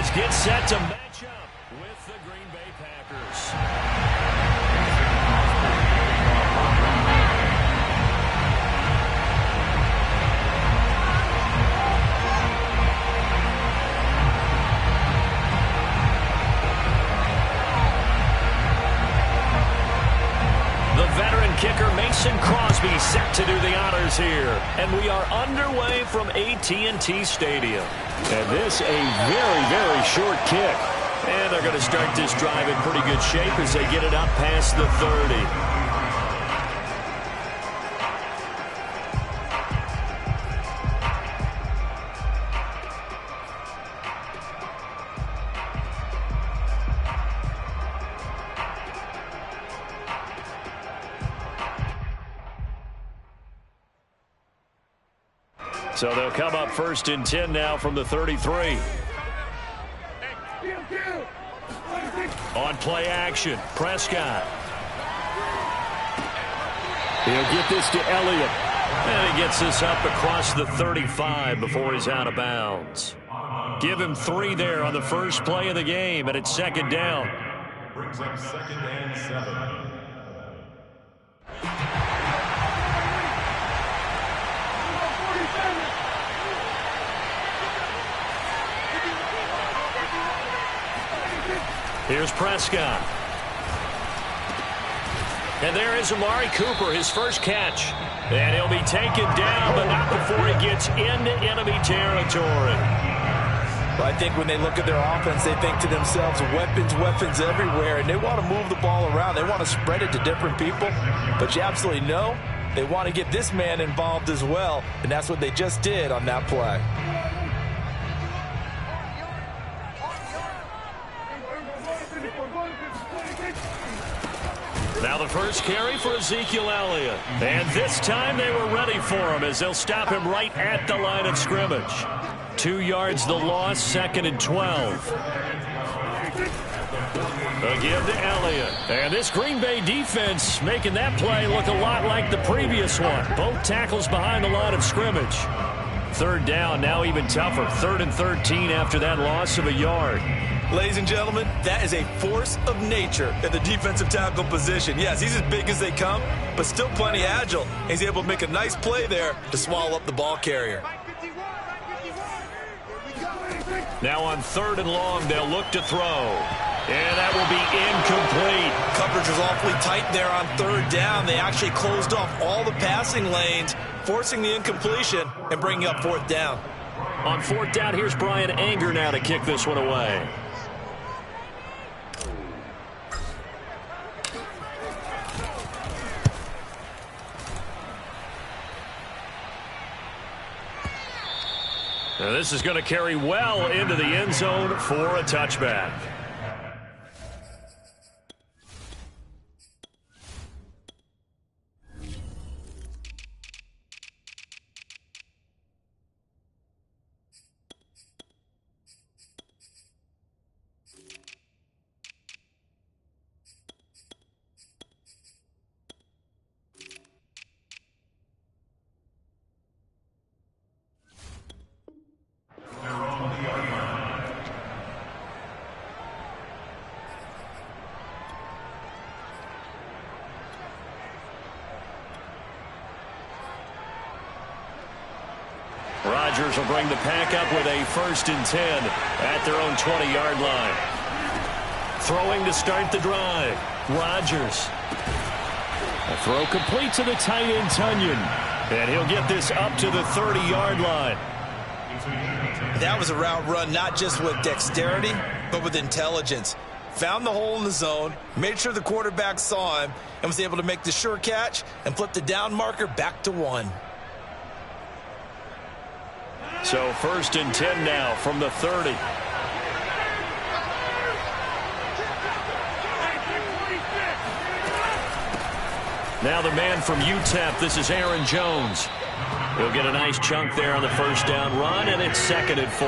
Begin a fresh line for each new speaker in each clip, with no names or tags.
defense gets set to match up with the Green Bay Packers. Kicker Mason Crosby set to do the honors here. And we are underway from AT&T Stadium. And this a very, very short kick. And they're going to start this drive in pretty good shape as they get it up past the 30. So they'll come up 1st and 10 now from the 33. On play action, Prescott. He'll get this to Elliott. And he gets this up across the 35 before he's out of bounds. Give him 3 there on the first play of the game, and it's 2nd down.
Brings up 2nd and 7.
Here's Prescott. And there is Amari Cooper, his first catch. And he'll be taken down, but not before he gets into enemy territory.
Well, I think when they look at their offense, they think to themselves, weapons everywhere, and they want to move the ball around. They want to spread it to different people. But you absolutely know they want to get this man involved as well, and that's what they just did on that play.
Now the first carry for Ezekiel Elliott. And this time they were ready for him as they'll stop him right at the line of scrimmage. 2 yards the loss, 2nd and 12. A give to Elliott. And this Green Bay defense making that play look a lot like the previous one. Both tackles behind the line of scrimmage. 3rd down, now even tougher. 3rd and 13 after that loss of a yard.
Ladies and gentlemen, that is a force of nature at the defensive tackle position. Yes, he's as big as they come, but still plenty agile. He's able to make a nice play there to swallow up the ball carrier.
Now on 3rd and long, they'll look to throw. And that will be incomplete.
Coverage was awfully tight there on 3rd down. They actually closed off all the passing lanes, forcing the incompletion and bringing up 4th down.
On 4th down, here's Brian Anger now to kick this one away. Now this is going to carry well into the end zone for a touchback. Rodgers will bring the pack up with a 1st and 10 at their own 20-yard line. Throwing to start the drive. Rodgers. A throw complete to the tight end, Tunyon. And he'll get this up to the 30-yard line.
That was a route run not just with dexterity, but with intelligence. Found the hole in the zone, made sure the quarterback saw him, and was able to make the sure catch and flip the down marker back to 1.
So 1st and 10 now from the 30. Now the man from UTEP, this is Aaron Jones. He'll get a nice chunk there on the 1st down run, and it's 2nd and 4.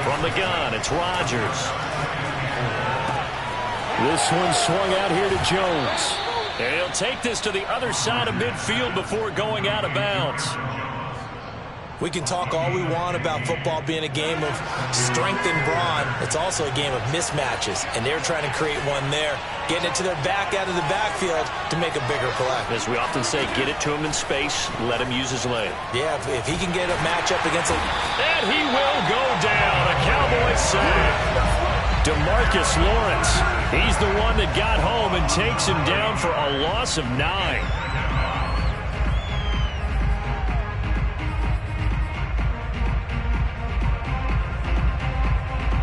From the gun, it's Rodgers. This one swung out here to Jones. And he'll take this to the other side of midfield before going out of bounds.
We can talk all we want about football being a game of strength and brawn. It's also a game of mismatches, and they're trying to create one there, getting it to their back out of the backfield to make a bigger play.
As we often say, get it to him in space, let him use his leg.
Yeah, if he can get a matchup against a...
And he will go down, a Cowboys sack. DeMarcus Lawrence, he's the one that got home and takes him down for a loss of 9.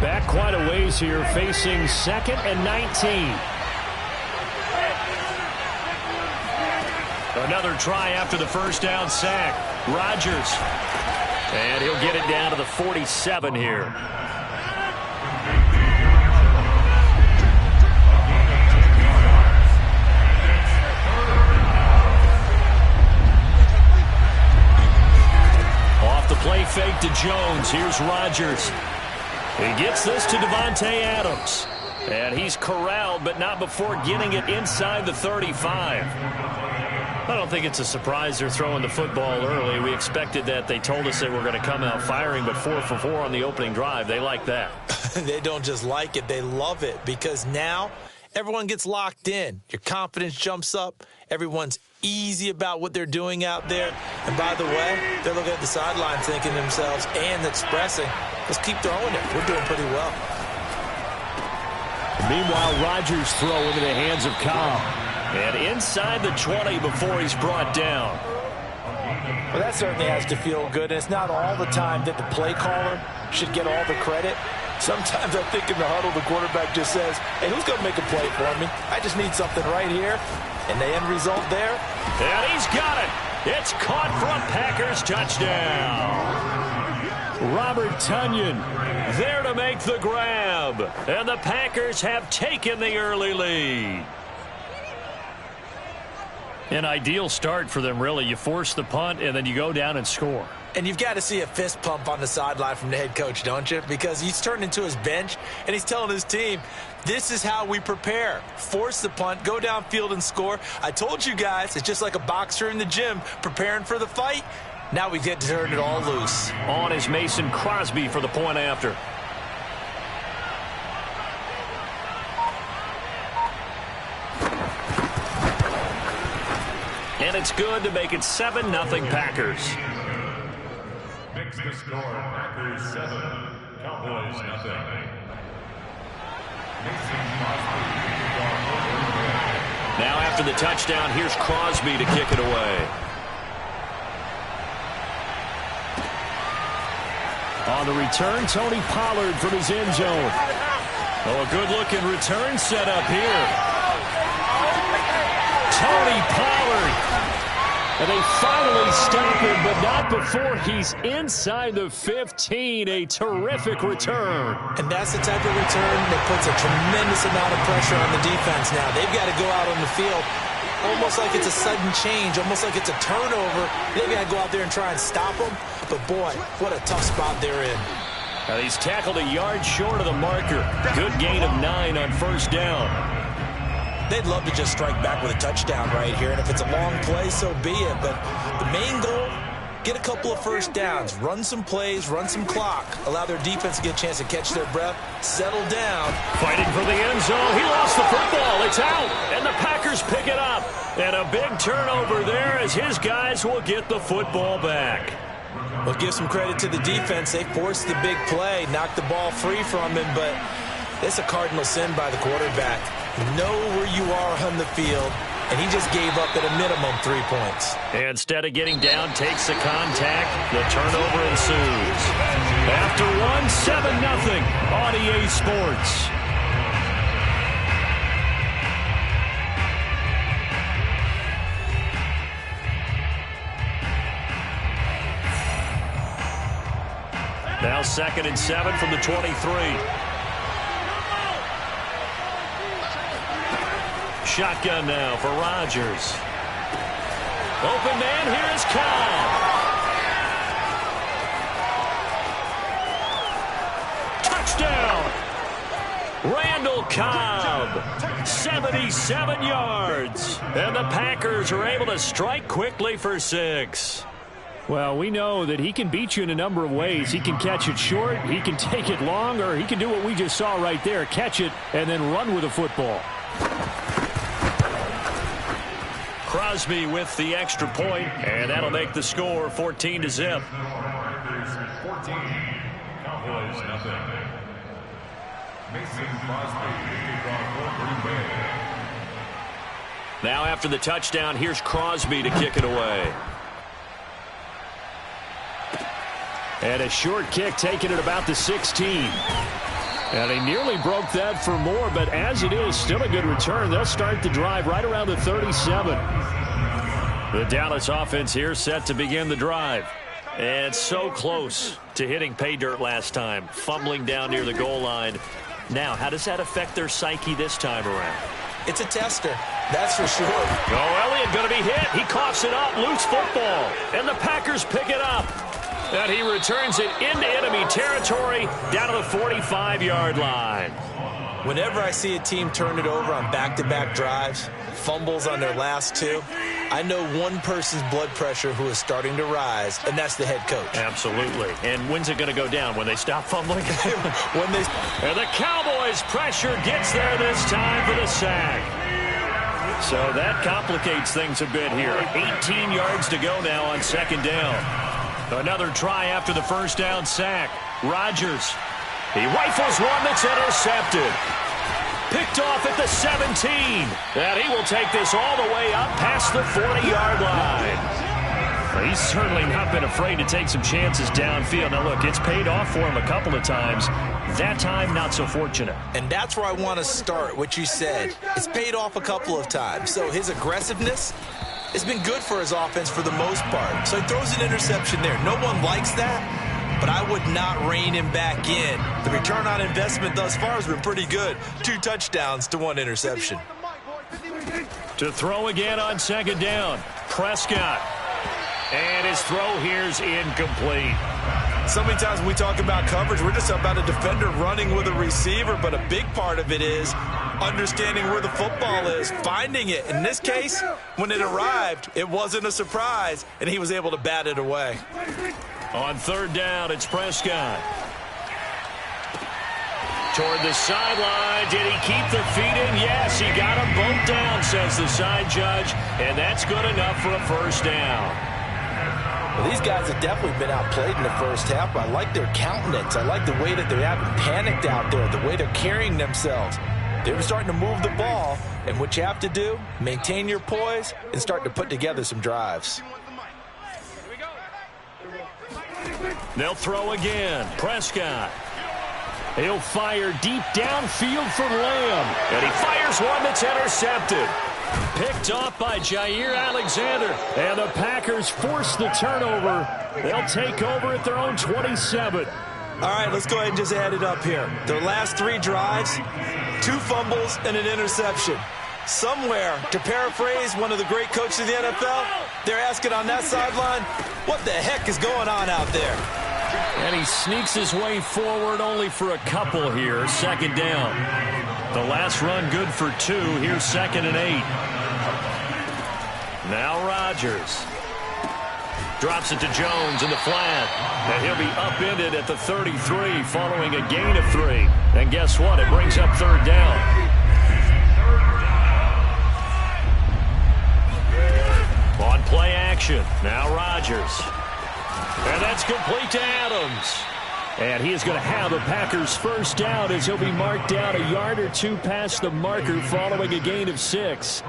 Back quite a ways here, facing 2nd and 19. Another try after the first down sack. Rodgers. And he'll get it down to the 47 here. Off the play fake to Jones. Here's Rodgers. He gets this to Devontae Adams. And he's corralled, but not before getting it inside the 35. I don't think it's a surprise they're throwing the football early. We expected that. They told us they were going to come out firing, but 4 for 4 on the opening drive. They like that.
They don't just like it, they love it, because now everyone gets locked in. Your confidence jumps up. Everyone's easy about what they're doing out there. And by the way, they're looking at the sideline thinking to themselves and expressing, let's keep throwing it. We're doing pretty well.
Meanwhile, Rodgers throw into the hands of Cobb. And inside the 20 before he's brought down.
Well, that certainly has to feel good. And it's not all the time that the play caller should get all the credit. Sometimes I think in the huddle, the quarterback just says, hey, who's going to make a play for me? I just need something right here. And the end result there.
And he's got it. It's caught for a Packers touchdown. Robert Tonyan there to make the grab. And the Packers have taken the early lead. An ideal start for them, really. You force the punt, and then you go down and score.
And you've got to see a fist pump on the sideline from the head coach, don't you? Because he's turned into his bench, and he's telling his team, this is how we prepare. Force the punt, go downfield and score. I told you guys, it's just like a boxer in the gym preparing for the fight. Now we get to turn it all loose.
On is Mason Crosby for the point after. And it's good to make it 7-0 Packers.
Fix the score. Packers 7, Cowboys 0.
Now after the touchdown, here's Crosby to kick it away. On the return, Tony Pollard from his end zone. Oh, a good-looking return set up here. Tony Pollard. And they finally stop him, but not before he's inside the 15. A terrific return.
And that's the type of return that puts a tremendous amount of pressure on the defense now. They've got to go out on the field almost like it's a sudden change, almost like it's a turnover. They've got to go out there and try and stop them. But, boy, what a tough spot they're in.
Now he's tackled a yard short of the marker. Good gain of 9 on first down.
They'd love to just strike back with a touchdown right here, and if it's a long play, so be it. But the main goal, get a couple of first downs, run some plays, run some clock, allow their defense to get a chance to catch their breath, settle down.
Fighting for the end zone. He lost the football. It's out, and the Packers pick it up. And a big turnover there as his guys will get the football back.
Well, give some credit to the defense. They forced the big play, knocked the ball free from him, but it's a cardinal sin by the quarterback. Know where you are on the field, and he just gave up at a minimum 3 points.
Instead of getting down, takes the contact. The turnover ensues. After one, 7-0 on EA Sports. Now 2nd and 7 from the 23. Shotgun now for Rodgers. Open man, here is Cobb. Touchdown! Randall Cobb, 77 yards. And the Packers are able to strike quickly for 6. Well, we know that he can beat you in a number of ways. He can catch it short, he can take it long, or he can do what we just saw right there, catch it and then run with the football.
Crosby with the extra point, and that'll make the score 14-0. 14, Cowboys nothing. Mason Crosby,
now after the touchdown, here's Crosby to kick it away. And a short kick taken at about the 16. And he nearly broke that for more, but as it is, still a good return. They'll start the drive right around the 37. The Dallas offense here set to begin the drive. And so close to hitting pay dirt last time, fumbling down near the goal line. Now, how does that affect their psyche this time around?
It's a tester, that's for sure.
Oh, Elliott going to be hit. He coughs it up, loose football. And the Packers pick it up. And he returns it into enemy territory down to the 45-yard line.
Whenever I see a team turn it over on back-to-back drives, fumbles on their last two, I know one person's blood pressure who is starting to rise, and that's the head coach.
Absolutely. And when's it going to go down? When they stop fumbling? And the Cowboys' pressure gets there this time for the sack. So that complicates things a bit here. 18 yards to go now on second down. Another try after the first down sack. Rodgers. He rifles one that's intercepted. Picked off at the 17. And he will take this all the way up past the 40-yard line. Well, he's certainly not been afraid to take some chances downfield. Now, look, it's paid off for him a couple of times. That time, not so fortunate.
And that's where I want to start, what you said. It's paid off a couple of times. So his aggressiveness has been good for his offense for the most part. So he throws an interception there. No one likes that, but I would not rein him back in. The return on investment thus far has been pretty good. 2 touchdowns to 1 interception.
To throw again on second down, Prescott. And his throw here's incomplete.
So many times when we talk about coverage, we're just about a defender running with a receiver, but a big part of it is understanding where the football is, finding it. In this case, when it arrived, it wasn't a surprise, and he was able to bat it away.
On third down, it's Prescott. Toward the sideline. Did he keep the feet in? Yes, he got them both down, says the side judge, and that's good enough for a first down.
Well, these guys have definitely been outplayed in the first half. I like their countenance. I like the way that they haven't panicked out there, the way they're carrying themselves. They're starting to move the ball, and what you have to do, maintain your poise and start to put together some drives.
They'll throw again. Prescott. He'll fire deep downfield for Lamb. And he fires one that's intercepted. Picked off by Jair Alexander. And the Packers force the turnover. They'll take over at their own 27.
All right, let's go ahead and just add it up here. Their last 3 drives, 2 fumbles and an interception. Somewhere, to paraphrase one of the great coaches of the NFL, they're asking on that sideline, what the heck is going on out there?
And he sneaks his way forward only for a couple here. Second down. The last run good for 2. Here's 2nd and 8. Now Rodgers. Drops it to Jones in the flat. And he'll be upended at the 33 following a gain of 3. And guess what? It brings up third down. On play action. Now Rodgers. And that's complete to Adams. And he is going to have a Packers first down as he'll be marked down a yard or 2 past the marker following a gain of 6.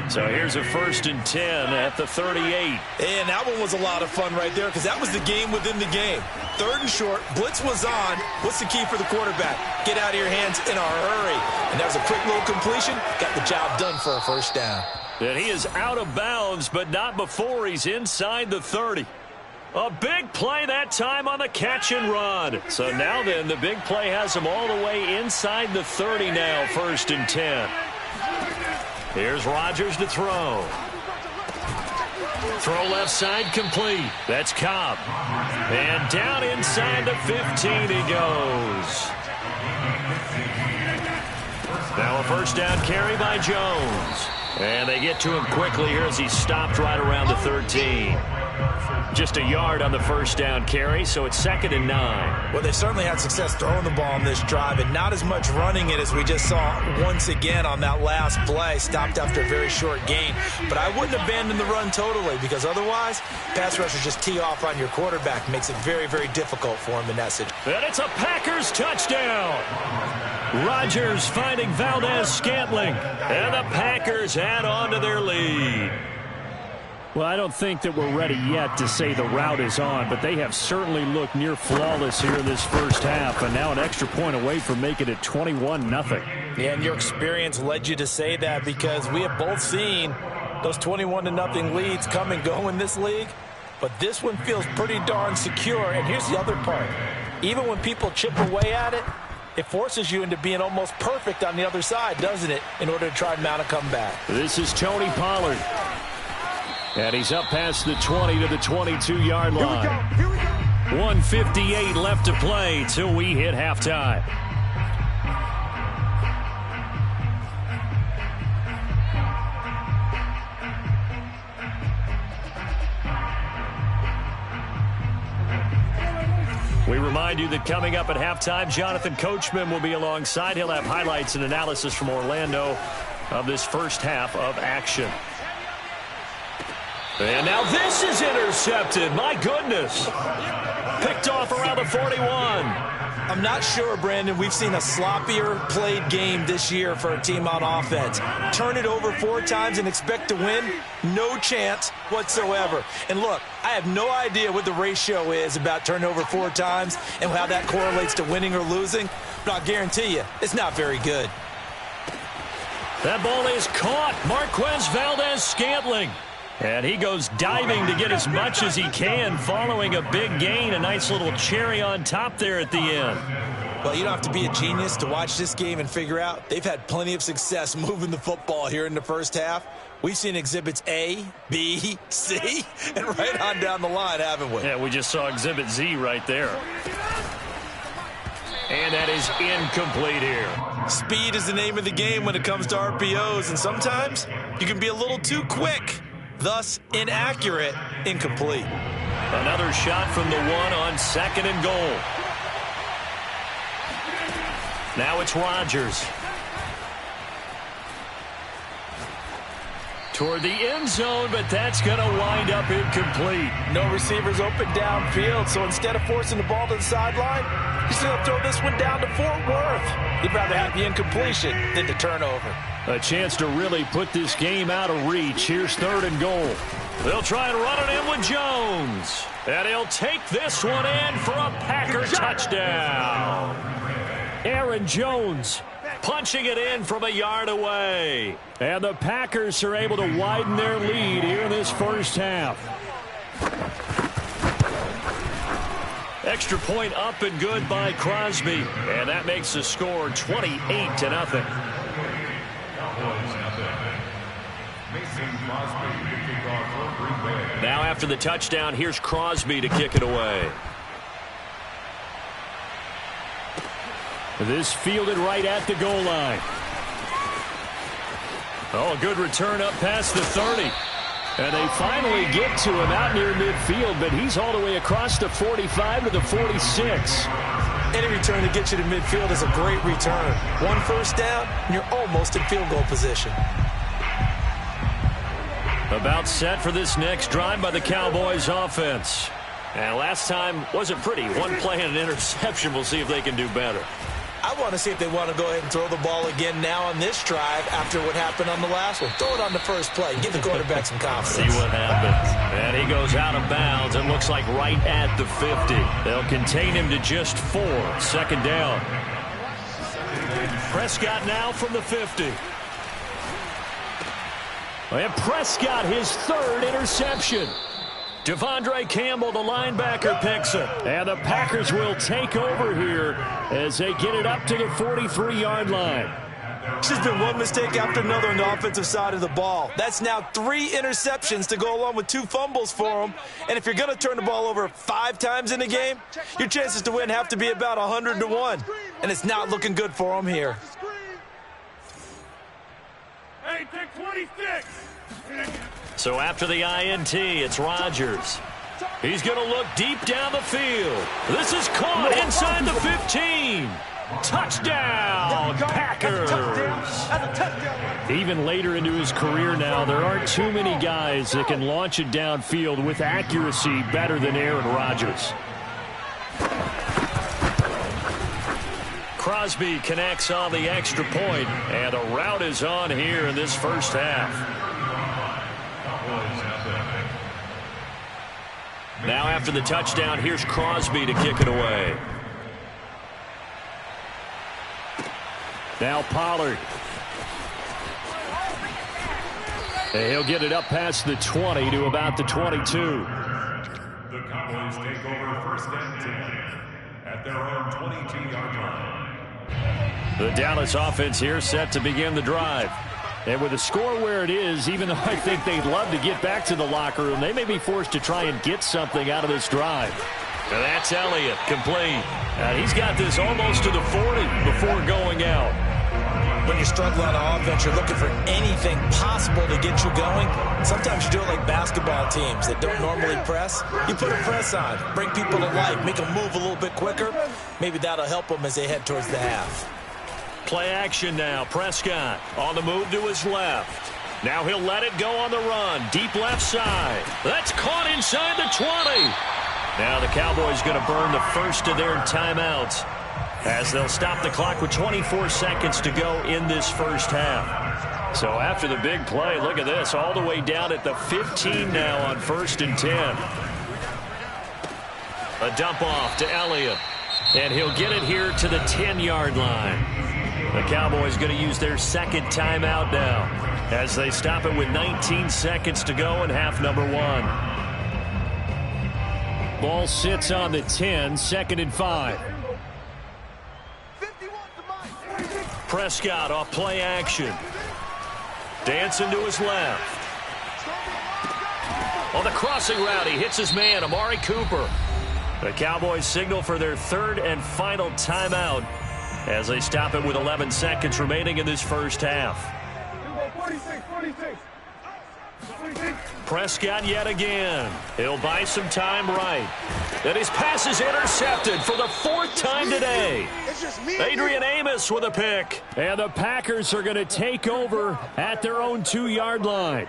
So here's a 1st and 10 at the 38.
And that one was a lot of fun right there because that was the game within the game. 3rd and short, blitz was on. What's the key for the quarterback? Get out of your hands in a hurry. And that was a quick little completion. Got the job done for a first down.
And he is out of bounds, but not before he's inside the 30. A big play that time on the catch and run. So now then, the big play has him all the way inside the 30 now, 1st and 10. Here's Rodgers to throw. Throw left side complete. That's Cobb. And down inside the 15 he goes. Now a first down carry by Jones. And they get to him quickly here as he stopped right around the 13. Just a yard on the first down carry, so it's 2nd and 9.
Well, they certainly had success throwing the ball on this drive, and not as much running it as we just saw once again on that last play. Stopped after a very short gain. But I wouldn't abandon the run totally, because otherwise, pass rushers just tee off on your quarterback. Makes it very, very difficult for him in that situation.
And it's a Packers touchdown. Rodgers finding Valdez-Scantling, and the Packers add on to their lead. Well, I don't think that we're ready yet to say the route is on, but they have certainly looked near flawless here in this first half, and now an extra point away from making it 21-0.
Yeah, and your experience led you to say that, because we have both seen those 21-0 leads come and go in this league, but this one feels pretty darn secure. And here's the other part. Even when people chip away at it, it forces you into being almost perfect on the other side, doesn't it, in order to try and mount a comeback.
This is Tony Pollard. And he's up past the 20 to the 22-yard line. 1:58 left to play till we hit halftime. We remind you that coming up at halftime, Jonathan Coachman will be alongside. He'll have highlights and analysis from Orlando of this first half of action. And now this is intercepted. My goodness. Picked off around the 41.
I'm not sure, Brandon, we've seen a sloppier played game this year for a team on offense. Turn it over 4 times and expect to win? No chance whatsoever. And look, I have no idea what the ratio is about turning over 4 times and how that correlates to winning or losing, but I'll guarantee you, it's not very good.
That ball is caught. Marquez Valdez-Scantling. And he goes diving to get as much as he can following a big gain. A nice little cherry on top there at the end.
Well, you don't have to be a genius to watch this game and figure out they've had plenty of success moving the football here in the first half. We've seen exhibits A, B, C, and right on down the line, haven't we?
Yeah, we just saw exhibit Z right there. And that is incomplete here.
Speed is the name of the game when it comes to RPOs, and sometimes you can be a little too quick. Thus, inaccurate, incomplete.
Another shot from the 1 on 2nd and goal. Now it's Rodgers. Toward the end zone, but that's going to wind up incomplete.
No receivers open downfield, so instead of forcing the ball to the sideline, he's going to throw this one down to Fort Worth. He'd rather have the incompletion than the turnover.
A chance to really put this game out of reach. Here's 3rd and goal. They'll try and run it in with Jones. And he'll take this one in for a Packer touchdown. Aaron Jones punching it in from a yard away. And the Packers are able to widen their lead here in this first half. Extra point up and good by Crosby. And that makes the score 28-0. Now after the touchdown, here's Crosby to kick it away. This fielded right at the goal line. Oh, a good return up past the 30. And they finally get to him out near midfield, but he's all the way across the 45 to the 46.
Any return to get you to midfield is a great return. 1 first down, and you're almost in field goal position.
About set for this next drive by the Cowboys offense. And last time wasn't pretty. 1 play and an interception. We'll see if they can do better.
I want to see if they want to go ahead and throw the ball again now on this drive after what happened on the last one. Throw it on the first play. Give the quarterback some confidence.
See what happens. And he goes out of bounds. It looks like right at the 50. They'll contain him to just 4. 2nd down. Prescott now from the 50. And Prescott, his 3rd interception. Devondre Campbell, the linebacker, picks it. And the Packers will take over here as they get it up to the 43-yard line.
There's been one mistake after another on the offensive side of the ball. That's now 3 interceptions to go along with 2 fumbles for them. And if you're going to turn the ball over 5 times in a game, your chances to win have to be about 100 to 1. And it's not looking good for them here.
Hey, take 26.
So after the INT, it's Rodgers. He's going to look deep down the field. This is caught inside the 15. Touchdown, Packers. Even later into his career now, there aren't too many guys that can launch it downfield with accuracy better than Aaron Rodgers. Crosby connects on the extra point, and a rout is on here in this first half. Now after the touchdown, here's Crosby to kick it away. Now Pollard. And he'll get it up past the 20 to about the 22.
The Cowboys take over first and 10 at their own 22-yard line.
The Dallas offense here set to begin the drive. And with the score where it is, even though I think they'd love to get back to the locker room, they may be forced to try and get something out of this drive. And that's Elliott, complete. He's got this almost to the 40 before going out.
When you struggle on offense, you're looking for anything possible to get you going. Sometimes you do it like basketball teams that don't normally press. You put a press on, bring people to life, make them move a little bit quicker. Maybe that'll help them as they head towards the half.
Play action now. Prescott on the move to his left. Now he'll let it go on the run. Deep left side. That's caught inside the 20. Now the Cowboys going to burn the first of their timeouts as they'll stop the clock with 24 seconds to go in this first half. So after the big play, look at this, all the way down at the 15 now on 1st and 10. A dump off to Elliott, and he'll get it here to the 10-yard line. The Cowboys going to use their second timeout now as they stop it with 19 seconds to go in half number 1. Ball sits on the 10, 2nd and 5. Prescott off play action. Dancing to his left. On the crossing route, he hits his man, Amari Cooper. The Cowboys signal for their third and final timeout as they stop it with 11 seconds remaining in this first half. Prescott yet again. He'll buy some time right. And his pass is intercepted for the 4th time today. Adrian Amos with a pick. And the Packers are going to take over at their own 2-yard line.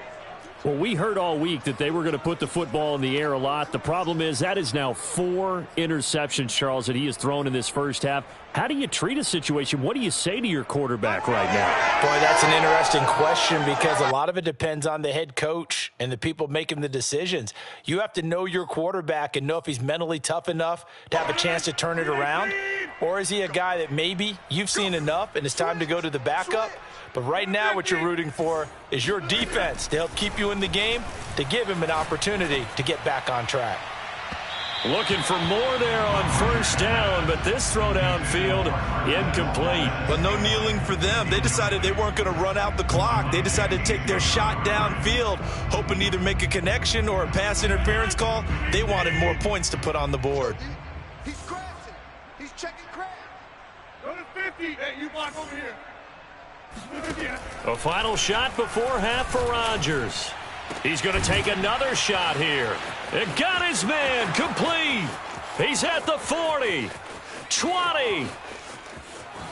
Well, we heard all week that they were going to put the football in the air a lot. The problem is that is now 4 interceptions, Charles, that he has thrown in this first half. How do you treat a situation? What do you say to your quarterback right now?
Boy, that's an interesting question because a lot of it depends on the head coach and the people making the decisions. You have to know your quarterback and know if he's mentally tough enough to have a chance to turn it around. Or is he a guy that maybe you've seen enough and it's time to go to the backup? But right now what you're rooting for is your defense to help keep you in the game, to give him an opportunity to get back on track.
Looking for more there on 1st down, but this throw downfield incomplete.
But no kneeling for them. They decided they weren't going to run out the clock. They decided to take their shot downfield, hoping to either make a connection or a pass interference call. They wanted more points to put on the board.
He's crashing. He's checking crash. Go to 50. Hey, you block over here.
A final shot before half for Rodgers. He's going to take another shot here. It got his man complete. He's at the 40, 20,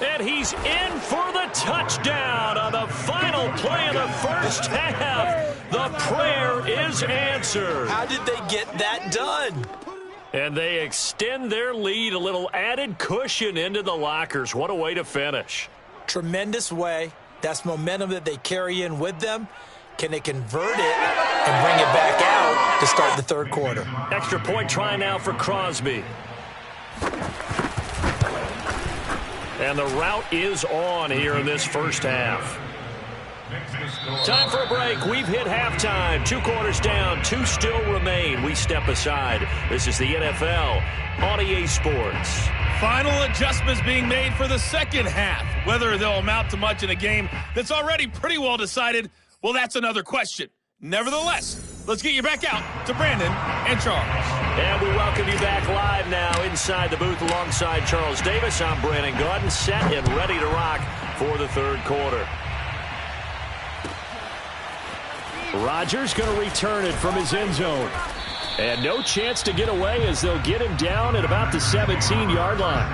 and he's in for the touchdown on the final play of the first half. The prayer is answered.
How did they get that done?
And they extend their lead, a little added cushion into the lockers. What a way to finish.
Tremendous way. That's momentum that they carry in with them. Can they convert it and bring it back out to start the 3rd quarter?
Extra point try now for Crosby. And the route is on here in this first half. Time for a break. We've hit halftime. 2 quarters down, 2 still remain. We step aside. This is the NFL on EA Sports.
Final adjustments being made for the second half. Whether they'll amount to much in a game that's already pretty well decided, well, that's another question. Nevertheless, let's get you back out to Brandon and Charles.
And we welcome you back live now inside the booth alongside Charles Davis. I'm Brandon Gaudin, set and ready to rock for the 3rd quarter. Rodgers going to return it from his end zone. And no chance to get away as they'll get him down at about the 17-yard line.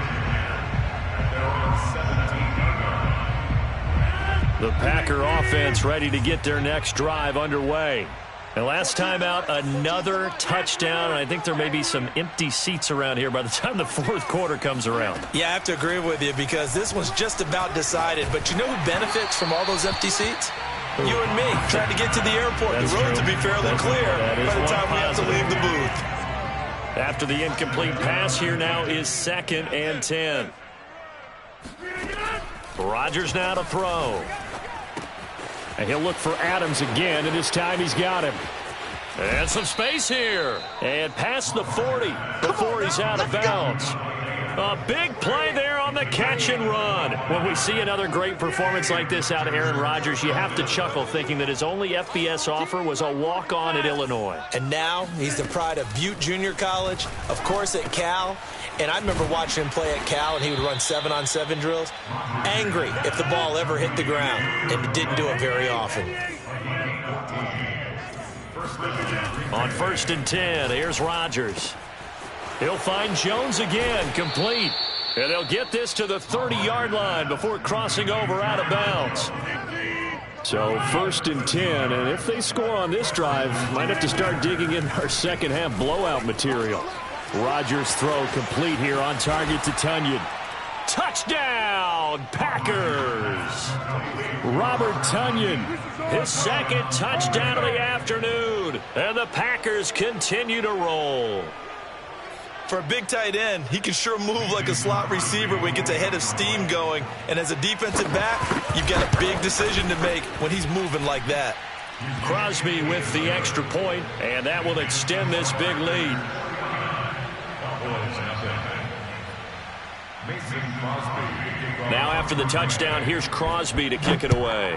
The Packer offense ready to get their next drive underway. And last time out, another touchdown. And I think there may be some empty seats around here by the time the fourth quarter comes around.
Yeah, I have to agree with you because this one's just about decided. But you know who benefits from all those empty seats? You and me, trying to get to the airport. That's the roads will be fairly clear by the time we have to leave the booth.
After the incomplete pass, here now is 2nd and 10. Rodgers now to throw. And he'll look for Adams again, and this time he's got him. And some space here. And past the 40 before he's out of bounds. A big play there on the catch and run. When we see another great performance like this out of Aaron Rodgers, you have to chuckle thinking that his only FBS offer was a walk-on at Illinois.
And now he's the pride of Butte Junior College, of course at Cal. And I remember watching him play at Cal, and he would run 7-on-7 drills. Angry if the ball ever hit the ground, and he didn't do it very often.
On 1st and 10, here's Rodgers. He'll find Jones again, complete. And they'll get this to the 30-yard line before crossing over out of bounds. So 1st and 10, and if they score on this drive, might have to start digging in our second-half blowout material. Rodgers' throw complete here on target to Tunyon. Touchdown, Packers! Robert Tunyon, his 2nd touchdown of the afternoon. And the Packers continue to roll.
For a big tight end, he can sure move like a slot receiver when he gets a head of steam going. And as a defensive back, you've got a big decision to make when he's moving like that.
Crosby with the extra point, and that will extend this big lead. Now after the touchdown, here's Crosby to kick it away.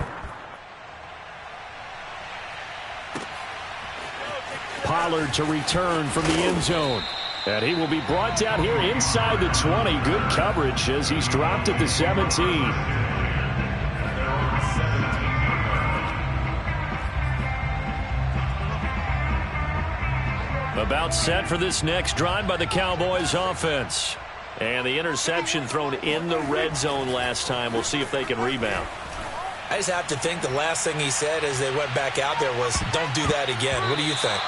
Pollard to return from the end zone. And he will be brought down here inside the 20. Good coverage as he's dropped at the 17. About set for this next drive by the Cowboys offense. And the interception thrown in the red zone last time. We'll see if they can rebound.
I just have to think the last thing he said as they went back out there was, don't do that again. What do you think?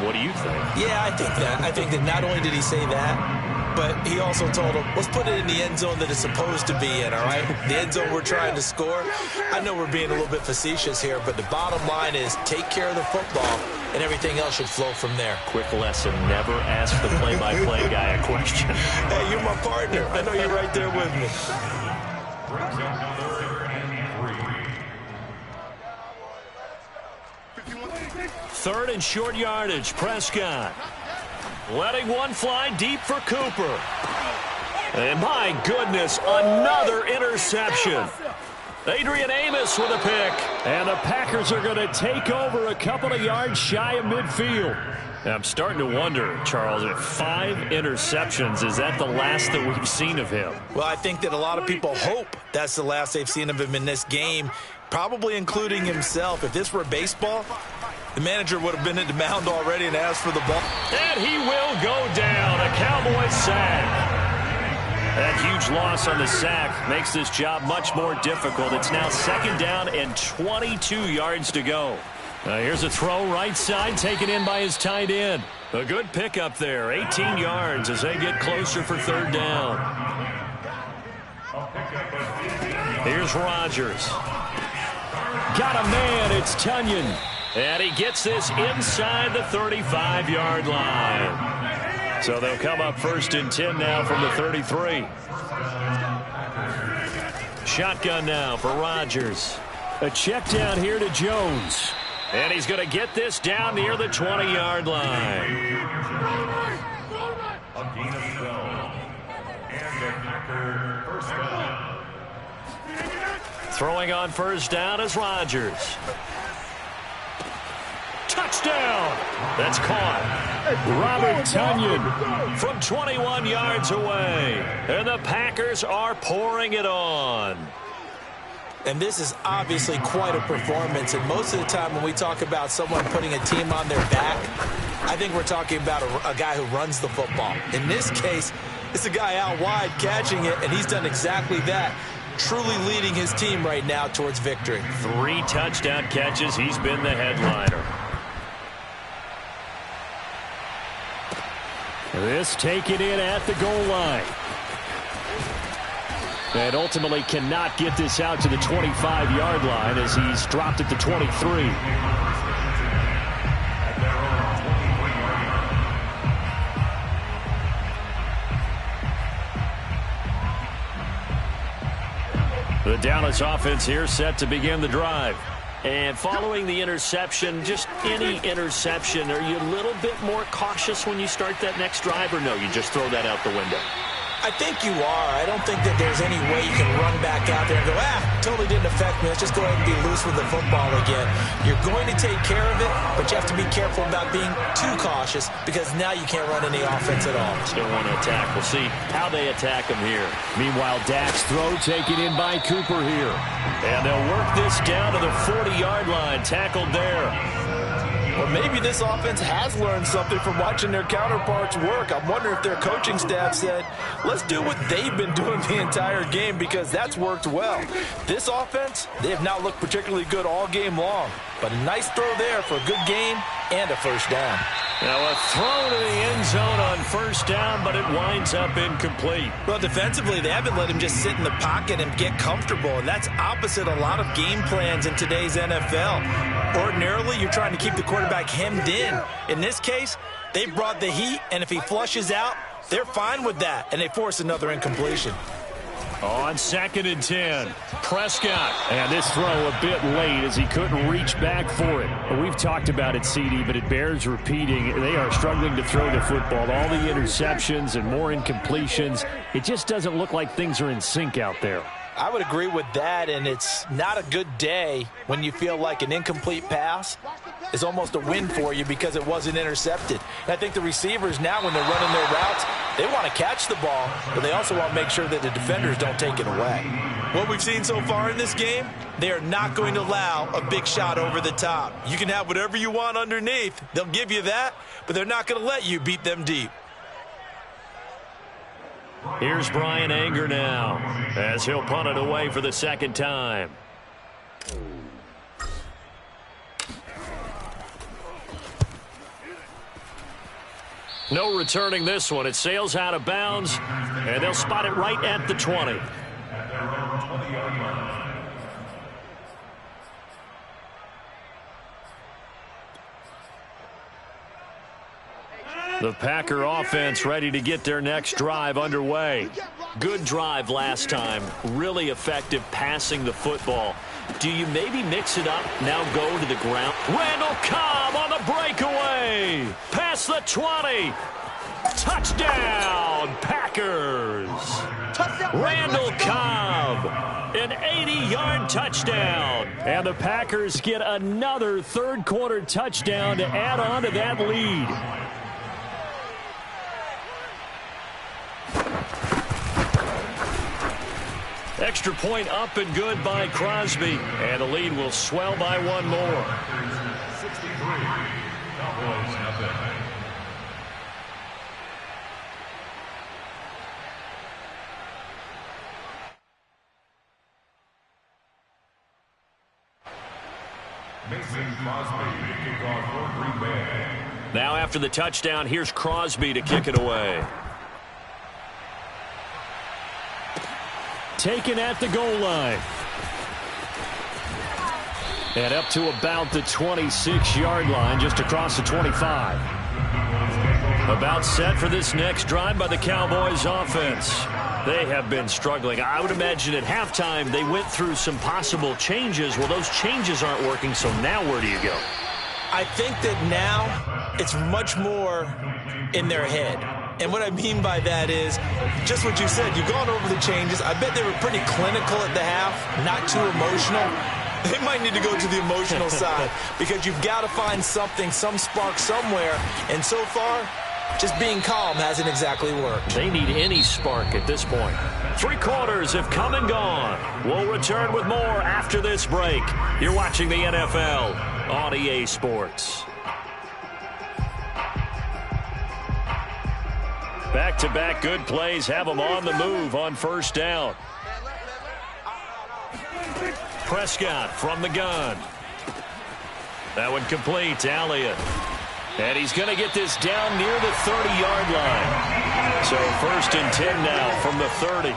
What do you think?
Yeah, I think that. I think that not only did he say that, but he also told him, let's put it in the end zone that it's supposed to be in, all right? The end zone we're trying to score. I know we're being a little bit facetious here, but the bottom line is take care of the football, and everything else should flow from there.
Quick lesson, never ask the play-by-play guy a question.
Hey, you're my partner. I know you're right there with me.
Third and short yardage, Prescott. Letting one fly deep for Cooper. And my goodness, another interception. Adrian Amos with a pick. And the Packers are going to take over a couple of yards shy of midfield. I'm starting to wonder, Charles, if 5 interceptions, is that the last that we've seen of him?
Well, I think that a lot of people hope that's the last they've seen of him in this game, probably including himself. If this were baseball, the manager would have been at the mound already and asked for the ball.
And he will go down. A Cowboy sack. That huge loss on the sack makes this job much more difficult. It's now 2nd down and 22 yards to go. Here's a throw right side taken in by his tight end. A good pickup there. 18 yards as they get closer for 3rd down. Here's Rodgers. Got a man. It's Tunyon. And he gets this inside the 35-yard line. So they'll come up 1st and 10 now from the 33. Shotgun now for Rodgers. A check down here to Jones. And he's going to get this down near the 20-yard line. Throwing on 1st down is Rodgers. Touchdown! That's caught. Robert Tunyon from 21 yards away. And the Packers are pouring it on.
And this is obviously quite a performance. And most of the time when we talk about someone putting a team on their back, I think we're talking about a guy who runs the football. In this case, it's a guy out wide catching it, and he's done exactly that, truly leading his team right now towards victory.
3 touchdown catches. He's been the headliner. This taken in at the goal line. And ultimately cannot get this out to the 25-yard line as he's dropped at the 23. The Dallas offense here set to begin the drive. And following the interception, just any interception, are you a little bit more cautious when you start that next drive, or no, you just throw that out the window?
I think you are. I don't think that there's any way you can run back out there and go, totally didn't affect me. Let's just go ahead and be loose with the football again. You're going to take care of it, but you have to be careful about being too cautious because now you can't run any offense at all.
Still want to attack. We'll see how they attack him here. Meanwhile, Dak's throw taken in by Cooper here. And they'll work this down to the 40-yard line. Tackled there.
Or maybe this offense has learned something from watching their counterparts work. I'm wondering if their coaching staff said, let's do what they've been doing the entire game because that's worked well. This offense, they have not looked particularly good all game long. But a nice throw there for a good game and a first down.
Now a throw to the end zone on first down, but it winds up incomplete.
Well, defensively, they haven't let him just sit in the pocket and get comfortable, and that's opposite a lot of game plans in today's NFL. Ordinarily, you're trying to keep the quarterback hemmed in. In this case, they brought the heat, and if he flushes out, they're fine with that, and they force another incompletion.
On 2nd and 10, Prescott. And this throw a bit late as he couldn't reach back for it. Well, we've talked about it, CD, but it bears repeating. They are struggling to throw the football. All the interceptions and more incompletions. It just doesn't look like things are in sync out there.
I would agree with that, and it's not a good day when you feel like an incomplete pass is almost a win for you because it wasn't intercepted. And I think the receivers now, when they're running their routes, they want to catch the ball, but they also want to make sure that the defenders don't take it away. What we've seen so far in this game, they are not going to allow a big shot over the top. You can have whatever you want underneath. They'll give you that, but they're not going to let you beat them deep.
Here's Brian Anger now as he'll punt it away for the second time. No returning this one. It sails out of bounds, and they'll spot it right at the 20. The Packer offense ready to get their next drive underway. Good drive last time. Really effective passing the football. Do you maybe mix it up, now go to the ground? Randall Cobb on the breakaway. Past the 20. Touchdown, Packers. Randall Cobb, an 80-yard touchdown. And the Packers get another third-quarter touchdown to add on to that lead. Extra point up and good by Crosby. And the lead will swell by one more.
63. Cowboys have it. Mason Crosby to kick off for Green Bay.
Now after the touchdown, here's Crosby to kick it away. Taken at the goal line. And up to about the 26-yard line, just across the 25. About set for this next drive by the Cowboys offense. They have been struggling. I would imagine at halftime they went through some possible changes. Well, those changes aren't working, so now where do you go?
I think that now it's much more in their head. And what I mean by that is just what you said. You've gone over the changes. I bet they were pretty clinical at the half, not too emotional. They might need to go to the emotional side because you've got to find something, some spark somewhere. And so far, just being calm hasn't exactly worked.
They need any spark at this point. 3 quarters have come and gone. We'll return with more after this break. You're watching the NFL on EA Sports. Back-to-back good plays have them on the move on first down. Prescott from the gun. That one complete to Elliott. And he's going to get this down near the 30-yard line. So 1st and 10 now from the 30.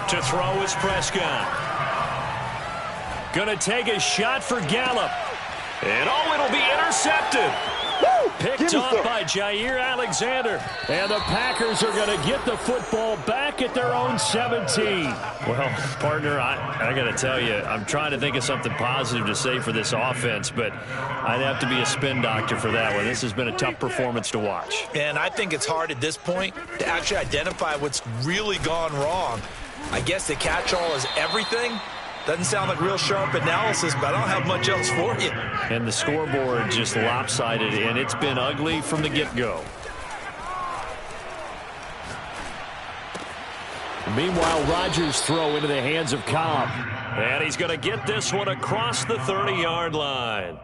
To throw is Prescott. Going to take a shot for Gallup. And it'll be intercepted. Picked off by Jair Alexander. And the Packers are going to get the football back at their own 17. Well, partner, I got to tell you, I'm trying to think of something positive to say for this offense, but I'd have to be a spin doctor for that one. This has been a tough performance to watch.
And I think it's hard at this point to actually identify what's really gone wrong. I guess the catch-all is everything. Doesn't sound like real sharp analysis, but I don't have much else for you.
And the scoreboard just lopsided, and it's been ugly from the get-go. Meanwhile, Rodgers' throw into the hands of Cobb. And he's going to get this one across the 30-yard line.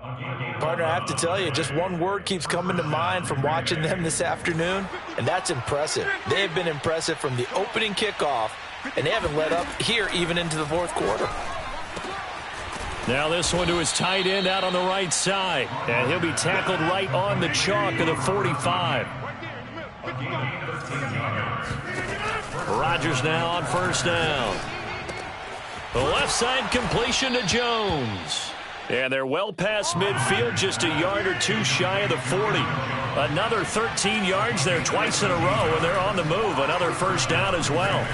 Partner, I have to tell you, just one word keeps coming to mind from watching them this afternoon, and that's impressive. They have been impressive from the opening kickoff, and they haven't let up here even into the fourth quarter.
Now this one to his tight end out on the right side. And he'll be tackled right on the chalk of the 45. Rodgers now on first down. The left side completion to Jones. And they're well past midfield, just a yard or two shy of the 40. Another 13 yards there twice in a row, and they're on the move. Another first down as well.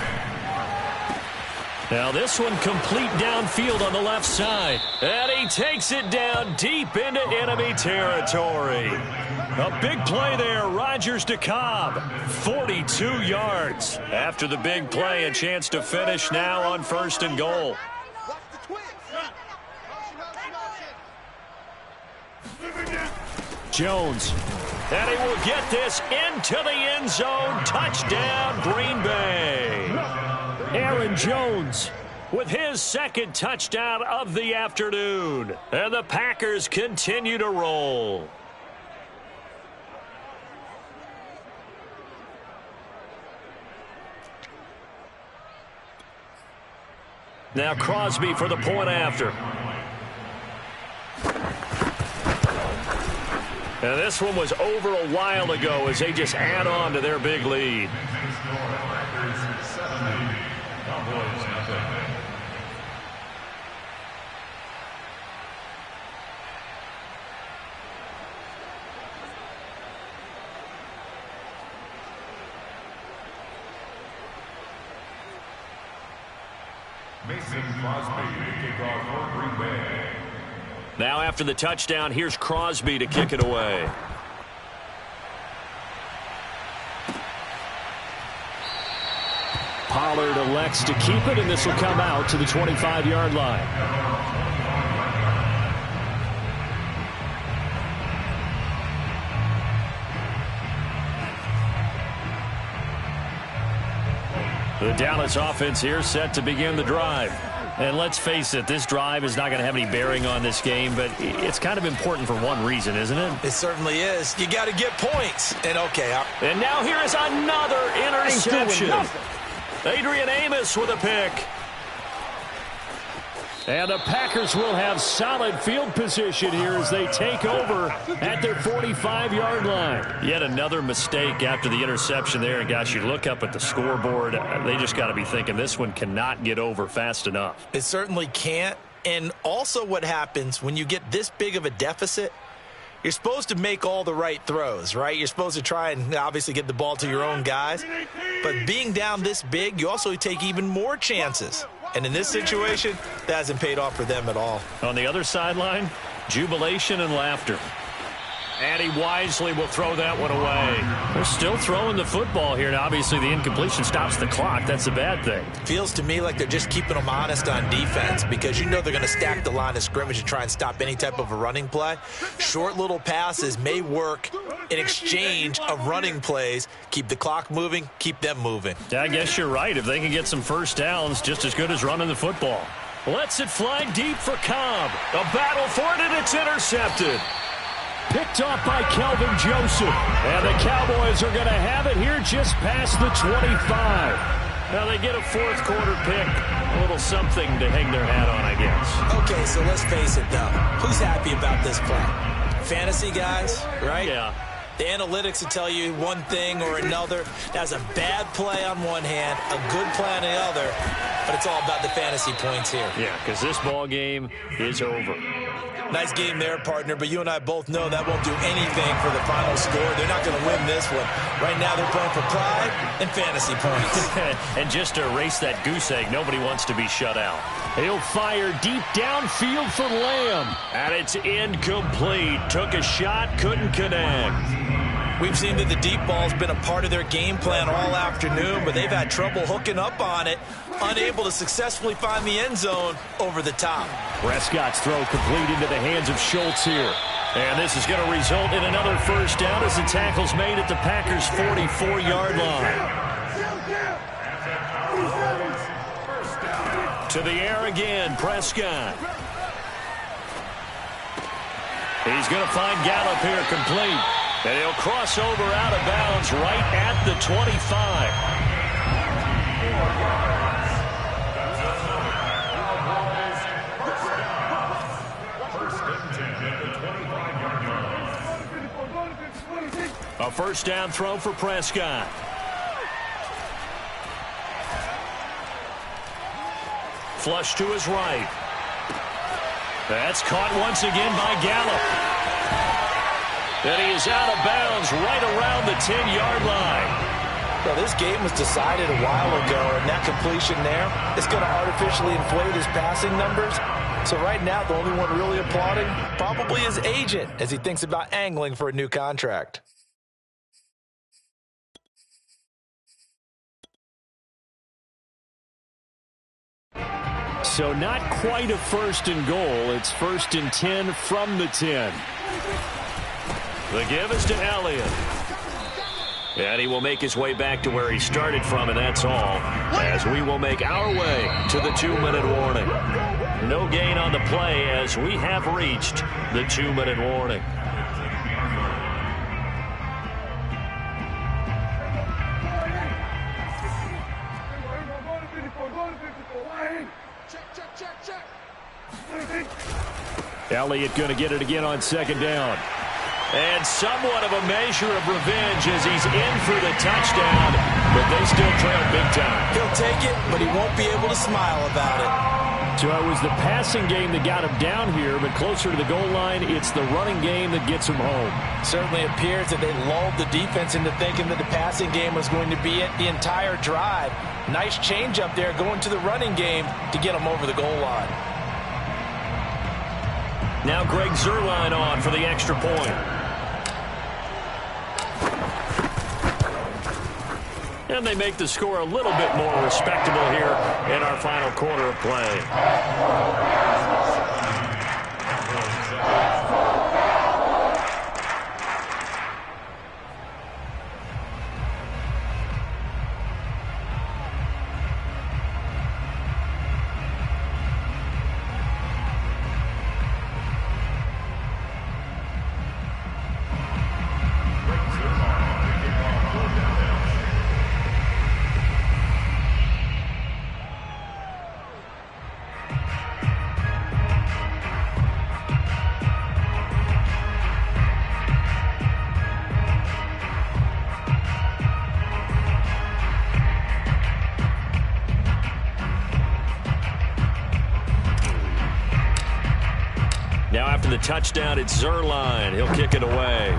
Now this one complete downfield on the left side. And he takes it down deep into enemy territory. A big play there, Rodgers to Cobb. 42 yards. After the big play, a chance to finish now on 1st and goal. Jones. And he will get this into the end zone. Touchdown, Green Bay. Aaron Jones with his second touchdown of the afternoon. And the Packers continue to roll. Now Crosby for the point after. And this one was over a while ago as they just add on to their big lead. Now after the touchdown, here's Crosby to kick it away. Pollard elects to keep it, and this will come out to the 25-yard line. The Dallas offense here set to begin the drive. And let's face it, this drive is not going to have any bearing on this game, but it's kind of important for one reason, isn't it?
It certainly is. You got to get points. And okay.
And now here is another interception. Adrian Amos with a pick. And the Packers will have solid field position here as they take over at their 45-yard line. Yet another mistake after the interception there. And, gosh, you look up at the scoreboard, they just got to be thinking this one cannot get over fast enough.
It certainly can't. And also what happens when you get this big of a deficit, you're supposed to make all the right throws, right? You're supposed to try and obviously get the ball to your own guys. But being down this big, you also take even more chances. And in this situation, that hasn't paid off for them at all.
On the other sideline, jubilation and laughter. And he wisely will throw that one away. They're still throwing the football here. And obviously, the incompletion stops the clock. That's a bad thing.
Feels to me like they're just keeping them honest on defense because you know they're going to stack the line of scrimmage and try and stop any type of a running play. Short little passes may work in exchange of running plays. Keep the clock moving, keep them moving.
Yeah, I guess you're right. If they can get some first downs, just as good as running the football. Lets it fly deep for Cobb. A battle for it, and it's intercepted. Picked off by Kelvin Joseph. And the Cowboys are going to have it here just past the 25.
Now they get a fourth quarter pick. A little something to hang their hat on, I guess.
Okay, so let's face it, though. Who's happy about this play? Fantasy guys, right?
Yeah.
The analytics will tell you one thing or another. That's a bad play on one hand, a good play on the other, but it's all about the fantasy points here.
Yeah, because this ball game is over.
Nice game there, partner, but you and I both know that won't do anything for the final score. They're not going to win this one. Right now they're playing for pride and fantasy points.
And just to erase that goose egg, nobody wants to be shut out.
He'll fire deep downfield for Lamb.
And it's incomplete. Took a shot, couldn't connect.
We've seen that the deep ball's been a part of their game plan all afternoon, but they've had trouble hooking up on it, unable to successfully find the end zone over the top.
Prescott's throw complete into the hands of Schultz here.
And this is going to result in another first down as the tackle's made at the Packers' 44-yard line. To the air again, Prescott. He's going to find Gallup here complete. And he'll cross over out of bounds right at the 25. A first down throw for Prescott. Flush to his right. That's caught once again by Gallup. And he is out of bounds right around the 10-yard line.
Well, this game was decided a while ago, and that completion there is going to artificially inflate his passing numbers. So right now, the only one really applauding probably his agent as he thinks about angling for a new contract.
So not quite a first and goal. It's first and 10 from the 10.
The give is to Elliott. And he will make his way back to where he started from, and that's all, as we will make our way to the 2-minute warning. No gain on the play as we have reached the 2-minute warning.
Elliott going to get it again on second down.
And somewhat of a measure of revenge as he's in for the touchdown, but they still trail big time.
He'll take it, but he won't be able to smile about it.
So it was the passing game that got him down here, but closer to the goal line, it's the running game that gets him home.
Certainly appears that they lulled the defense into thinking that the passing game was going to be it the entire drive. Nice change up there going to the running game to get him over the goal line.
Now Greg Zuerlein on for the extra point. And they make the score a little bit more respectable here in our final quarter of play. Now after the touchdown, it's Zuerlein. He'll kick it away.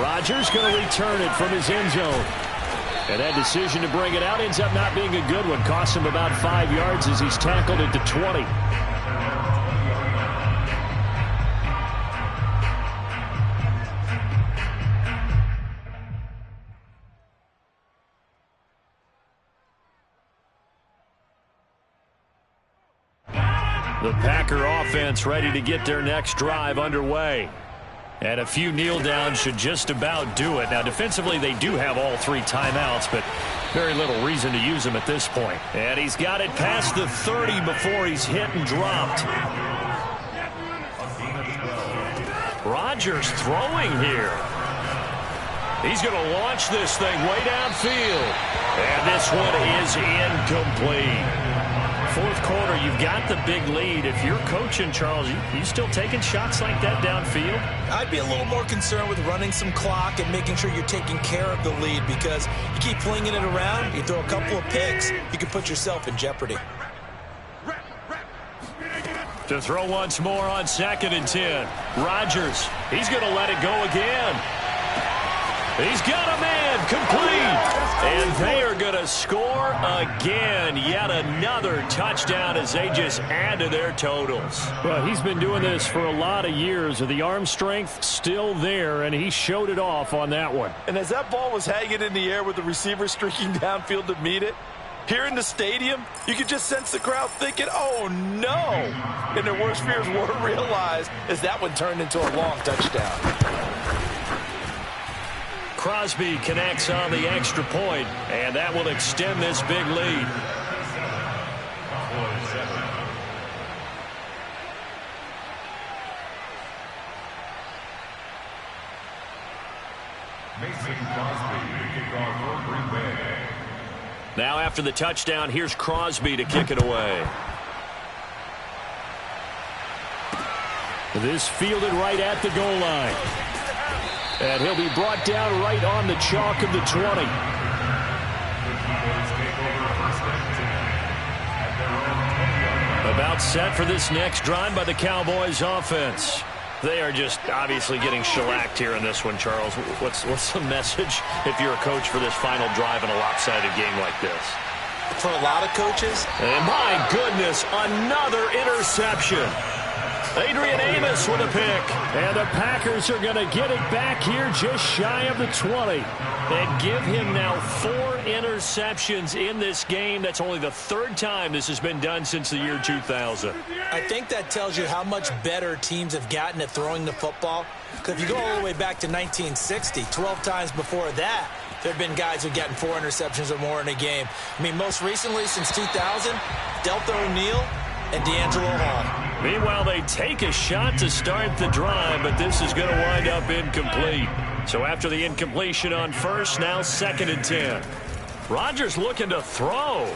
Rodgers going to return it from his end zone. And that decision to bring it out ends up not being a good one. Costs him about 5 yards as he's tackled at the 20. The Packer offense ready to get their next drive underway. And a few kneel downs should just about do it. Now, defensively, they do have all 3 timeouts, but very little reason to use them at this point. And he's got it past the 30 before he's hit and dropped. Rodgers throwing here. He's going to launch this thing way downfield. And this one is incomplete. Fourth quarter, you've got the big lead. If you're coaching, Charles, you still taking shots like that downfield?
I'd be a little more concerned with running some clock and making sure you're taking care of the lead, because you keep flinging it around, you throw a couple of picks, you can put yourself in jeopardy.
To throw once more on 2nd and 10. Rodgers, he's going to let it go again. He's got a man, complete. And they are going to score again. Yet another touchdown as they just add to their totals. Well, he's been doing this for a lot of years. The arm strength still there, and he showed it off on that one.
And as that ball was hanging in the air with the receiver streaking downfield to meet it, here in the stadium, you could just sense the crowd thinking, oh, no. And their worst fears were realized as that one turned into a long touchdown.
Crosby connects on the extra point, and that will extend this big lead. Now after the touchdown, here's Crosby to kick it away. This fielded right at the goal line. And he'll be brought down right on the chalk of the 20. About set for this next drive by the Cowboys offense. They are just obviously getting shellacked here in this one, Charles. What's the message if you're a coach for this final drive in a lopsided game like this?
For a lot of coaches.
And my goodness, another interception. Adrian Amos with a pick. And the Packers are going to get it back here just shy of the 20. And give him now 4 interceptions in this game. That's only the 3rd time this has been done since the year 2000.
I think that tells you how much better teams have gotten at throwing the football. Because if you go all the way back to 1960, 12 times before that, there have been guys who've gotten 4 interceptions or more in a game. I mean, most recently since 2000, Delta O'Neal and D'Angelo Hall.
Meanwhile, they take a shot to start the drive, but this is going to wind up incomplete. So after the incompletion on first, now 2nd and 10. Rodgers looking to throw.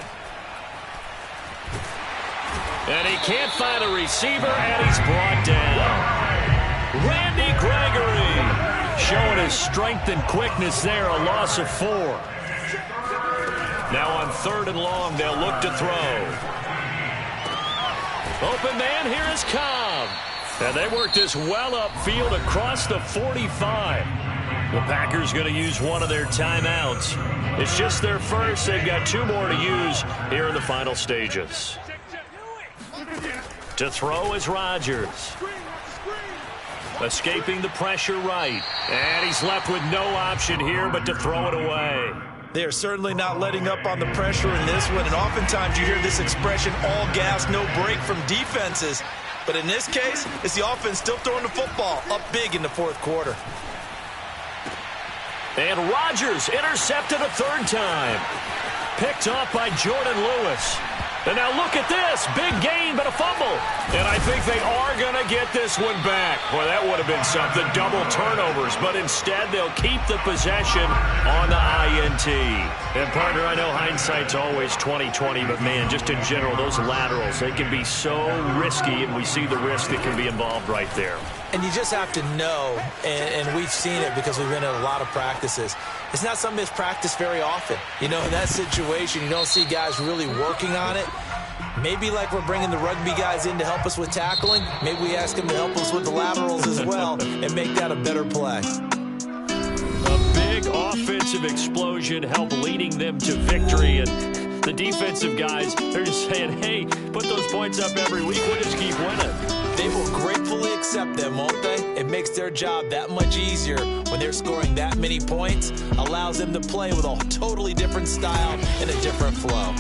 And he can't find a receiver, and he's brought down. Randy Gregory showing his strength and quickness there, a loss of 4. Now on 3rd and long, they'll look to throw. Open man, here is Cobb. And they work this well upfield across the 45. The Packers going to use one of their timeouts. It's just their first. They've got 2 more to use here in the final stages. To throw is Rodgers. Escaping the pressure right. And he's left with no option here but to throw it away.
They are certainly not letting up on the pressure in this one, and oftentimes you hear this expression, all gas, no break from defenses. But in this case, it's the offense still throwing the football up big in the 4th quarter.
And Rodgers intercepted a 3rd time. Picked off by Jordan Lewis. And now look at this. Big gain, but a fumble. And I think they are going to get this one back. Boy, that would have been something. Double turnovers. But instead, they'll keep the possession on the INT. And, partner, I know hindsight's always 20/20, but, man, just in general, those laterals, they can be so risky, and we see the risk that can be involved right there.
And you just have to know, and we've seen it because we've been at a lot of practices, it's not something that's practiced very often. You know, in that situation, you don't see guys really working on it. Maybe like we're bringing the rugby guys in to help us with tackling, maybe we ask them to help us with the laterals as well and make that a better play.
A big offensive explosion helped leading them to victory, and the defensive guys, they're just saying, hey, put those points up every week, we'll just keep winning.
They will gratefully accept them, won't they? It makes their job that much easier when they're scoring that many points, allows them to play with a totally different style and a different flow.